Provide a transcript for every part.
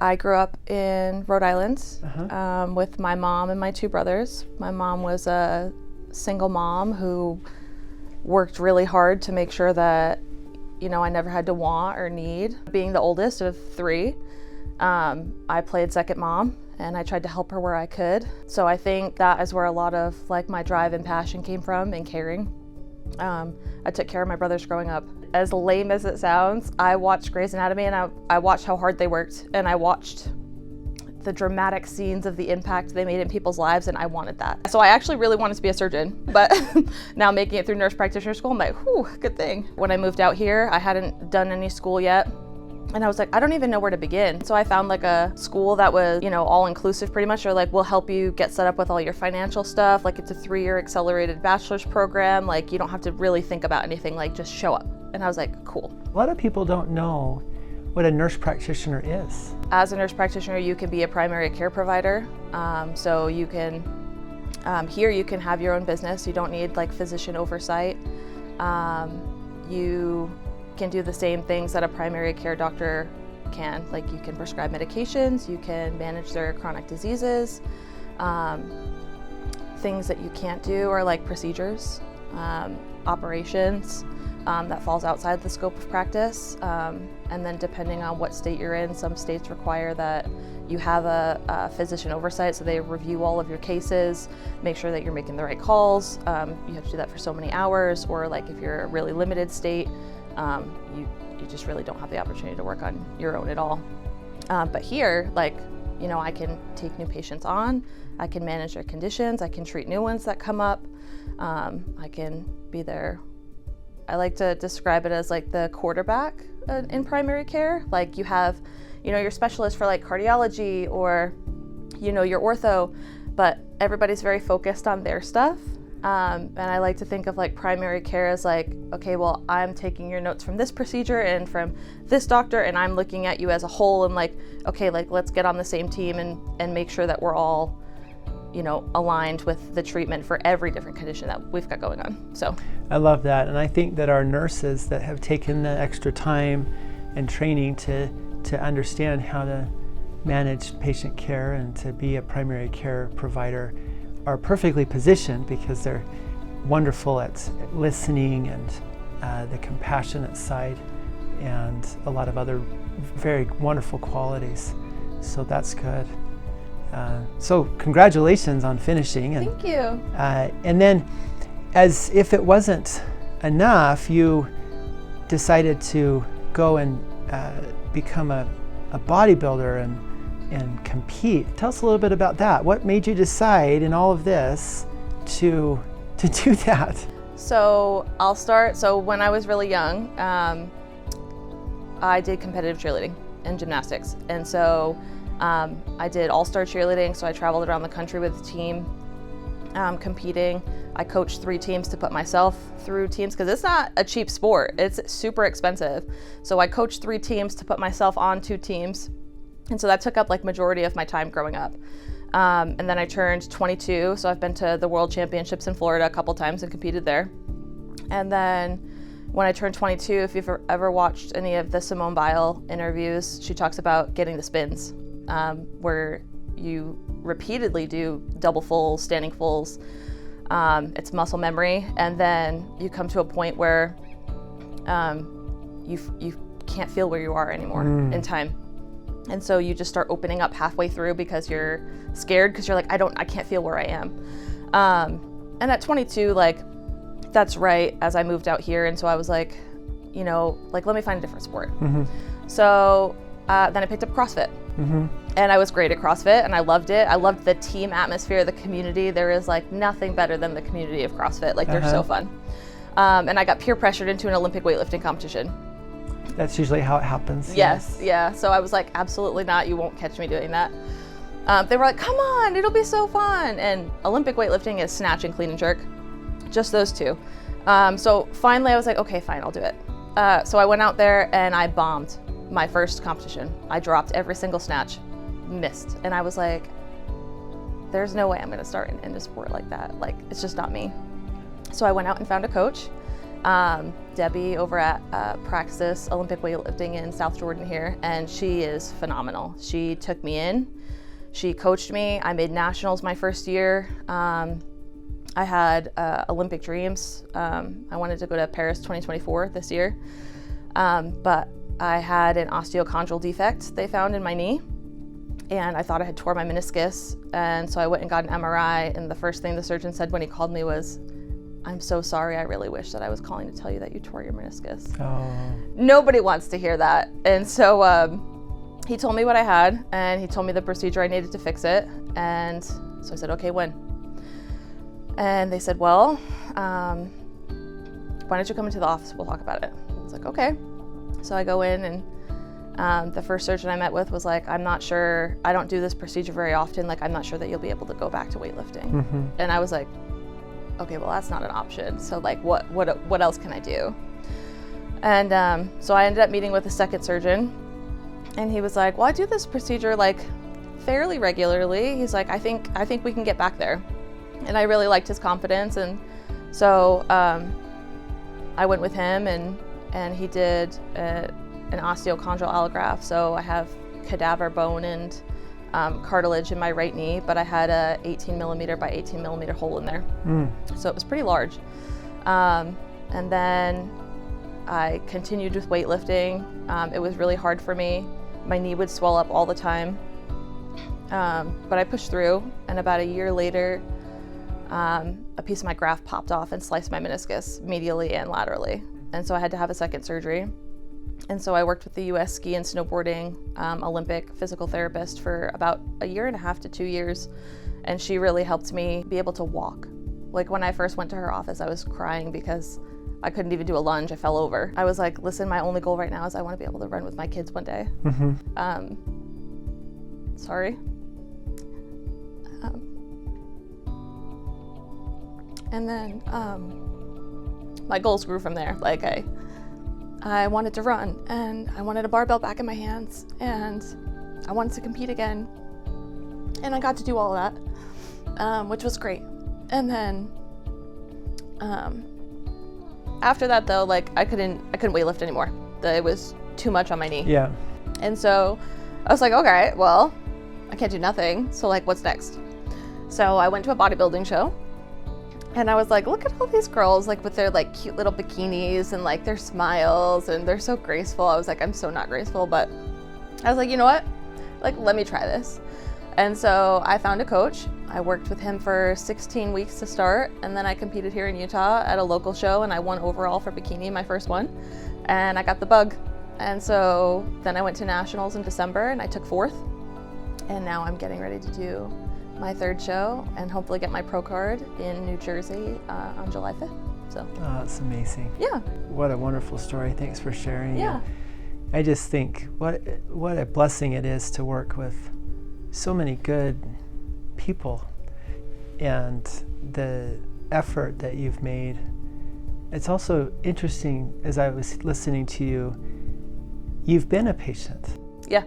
I grew up in Rhode Island with my mom and my two brothers. My mom was a single mom who worked really hard to make sure that, you know, I never had to want or need. Being the oldest of three, I played second mom and I tried to help her where I could. So I think that is where a lot of like my drive and passion came from, and caring. I took care of my brothers growing up. As lame as it sounds, I watched Grey's Anatomy and I watched how hard they worked, and I watched the dramatic scenes of the impact they made in people's lives, and I wanted that. So I actually really wanted to be a surgeon, but now making it through nurse practitioner school, I'm like, whew, good thing. When I moved out here, I hadn't done any school yet. And I was like, I don't even know where to begin. So I found like a school that was, you know, all inclusive pretty much, or like, we'll help you get set up with all your financial stuff. Like, it's a 3-year accelerated bachelor's program. Like, you don't have to really think about anything, like just show up. And I was like, cool. A lot of people don't know what a nurse practitioner is. As a nurse practitioner, you can be a primary care provider. So you can, here you can have your own business. You don't need like physician oversight. You can do the same things that a primary care doctor can. Like, you can prescribe medications, you can manage their chronic diseases. Things that you can't do are like procedures, operations that falls outside the scope of practice. And then depending on what state you're in, some states require that you have a physician oversight, so they review all of your cases, make sure that you're making the right calls. You have to do that for so many hours, or like if you're a really limited state, you just really don't have the opportunity to work on your own at all. But here, like, you know, I can take new patients on, I can manage their conditions, I can treat new ones that come up, I can be there. I like to describe it as like the quarterback in primary care. Like, you have, you know, your specialist for like cardiology or, you know, your ortho, but everybody's very focused on their stuff. And I like to think of like primary care as like, okay, well, I'm taking your notes from this procedure and from this doctor, and I'm looking at you as a whole, and like, okay, like, let's get on the same team and make sure that we're all, you know, aligned with the treatment for every different condition that we've got going on. So I love that, and I think that our nurses that have taken the extra time and training to understand how to manage patient care and to be a primary care provider are perfectly positioned, because they're wonderful at listening and the compassionate side and a lot of other very wonderful qualities. So that's good. So congratulations on finishing. And, thank you. And then, as if it wasn't enough, you decided to go and become a bodybuilder and compete. Tell us a little bit about that. What made you decide in all of this to do that? So I'll start. So when I was really young, I did competitive cheerleading and gymnastics. And so I did all-star cheerleading. So I traveled around the country with the team competing. I coached 3 teams to put myself through teams, because it's not a cheap sport. It's super expensive. So I coached 3 teams to put myself on 2 teams. And so that took up like majority of my time growing up. And then I turned 22, so I've been to the World Championships in Florida a couple times and competed there. And then when I turned 22, if you've ever watched any of the Simone Biles interviews, she talks about getting the spins, where you repeatedly do double fulls, standing fulls. It's muscle memory, and then you come to a point where you can't feel where you are anymore in time. And so you just start opening up halfway through because you're scared, because you're like, I can't feel where I am. And at 22, like, that's right as I moved out here. And so I was like, you know, like, let me find a different sport. So then I picked up CrossFit. And I was great at CrossFit, and I loved it. I loved the team atmosphere, the community. There is like nothing better than the community of CrossFit. Like, they're so fun. And I got peer pressured into an Olympic weightlifting competition. That's usually how it happens. Yes, yeah. So I was like, absolutely not. You won't catch me doing that. They were like, come on, it'll be so fun. And Olympic weightlifting is snatch and clean and jerk. Just those 2. So finally I was like, okay, fine, I'll do it. So I went out there and I bombed my first competition. I dropped every single snatch, missed. And I was like, there's no way I'm gonna start in a sport like that. Like, it's just not me. So I went out and found a coach. Debbie over at Praxis Olympic Weightlifting in South Jordan here, and she is phenomenal. She took me in, she coached me. I made nationals my first year. I had Olympic dreams. I wanted to go to Paris 2024 this year, but I had an osteochondral defect they found in my knee, and I thought I had tore my meniscus, and so I went and got an MRI, and the first thing the surgeon said when he called me was, "I'm so sorry, I really wish that I was calling to tell you that you tore your meniscus." Oh. Nobody wants to hear that. And so he told me what I had, and he told me the procedure I needed to fix it, and so I said, "Okay, when?" And they said, "Well, why don't you come into the office, we'll talk about it." I was like, "Okay." So I go in, and the first surgeon I met with was like, "I'm not sure, I don't do this procedure very often, like I'm not sure that you'll be able to go back to weightlifting." Mm-hmm. And I was like, okay, well that's not an option. So like what else can I do? And so I ended up meeting with a second surgeon, and he was like, "Well, I do this procedure like fairly regularly." He's like, I think we can get back there. And I really liked his confidence, and so I went with him, and he did an osteochondral allograft. So I have cadaver bone and cartilage in my right knee, but I had a 18 millimeter by 18 millimeter hole in there. So it was pretty large. And then I continued with weightlifting. It was really hard for me. My knee would swell up all the time. But I pushed through, and about a year later, a piece of my graft popped off and sliced my meniscus medially and laterally. And so I had to have a second surgery. And so I worked with the U.S. ski and snowboarding Olympic physical therapist for about a year and a half to 2 years. And she really helped me be able to walk. Like when I first went to her office, I was crying because I couldn't even do a lunge, I fell over. I was like, "Listen, my only goal right now is I want to be able to run with my kids one day." Mm-hmm. Sorry. And then my goals grew from there. Like I wanted to run, and I wanted a barbell back in my hands, and I wanted to compete again. And I got to do all of that, which was great. And then after that though, like I couldn't weightlift anymore. It was too much on my knee. Yeah. And so I was like, okay, well, I can't do nothing. So like, what's next? So I went to a bodybuilding show, and I was like, look at all these girls, like with their like cute little bikinis and like their smiles, and they're so graceful. I was like, I'm so not graceful, but I was like, you know what? Like, let me try this. And so I found a coach. I worked with him for 16 weeks to start, and then I competed here in Utah at a local show, and I won overall for bikini, my first one, and I got the bug. And so then I went to nationals in December, and I took 4th, and now I'm getting ready to do my 3rd show and hopefully get my pro card in New Jersey on July 5th. So. Oh, that's amazing. Yeah. What a wonderful story. Thanks for sharing. Yeah. I just think what a blessing it is to work with so many good people, and the effort that you've made. It's also interesting, as I was listening to you, you've been a patient. Yeah.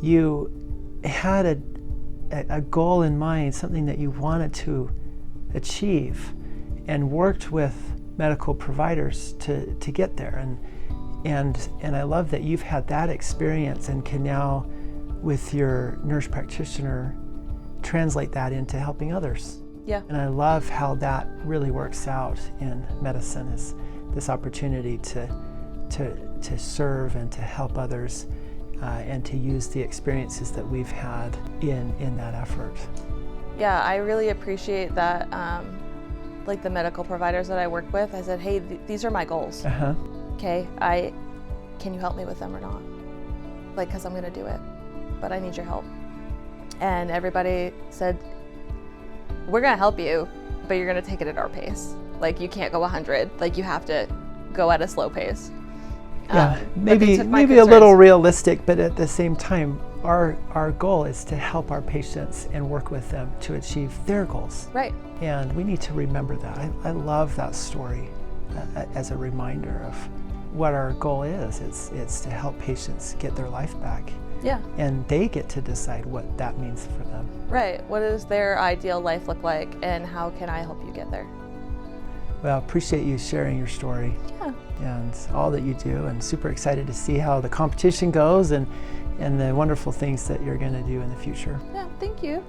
You had a goal in mind, something that you wanted to achieve, and worked with medical providers to get there. And I love that you've had that experience and can now, with your nurse practitioner, translate that into helping others. Yeah. And I love how that really works out in medicine, is this opportunity to serve and to help others, and to use the experiences that we've had in that effort. Yeah, I really appreciate that. Like the medical providers that I work with, I said, hey, these are my goals. Uh-huh. Okay, can you help me with them or not? Like, because I'm gonna do it, but I need your help. And everybody said, we're gonna help you, but you're gonna take it at our pace. Like, you can't go 100, like you have to go at a slow pace. Yeah, maybe a little realistic, but at the same time, our goal is to help our patients and work with them to achieve their goals. Right. And we need to remember that. I love that story as a reminder of what our goal is. It's to help patients get their life back. Yeah. And they get to decide what that means for them. Right. What does their ideal life look like, and how can I help you get there? Well, appreciate you sharing your story. Yeah. And all that you do, and super excited to see how the competition goes and the wonderful things that you're going to do in the future. Yeah, thank you.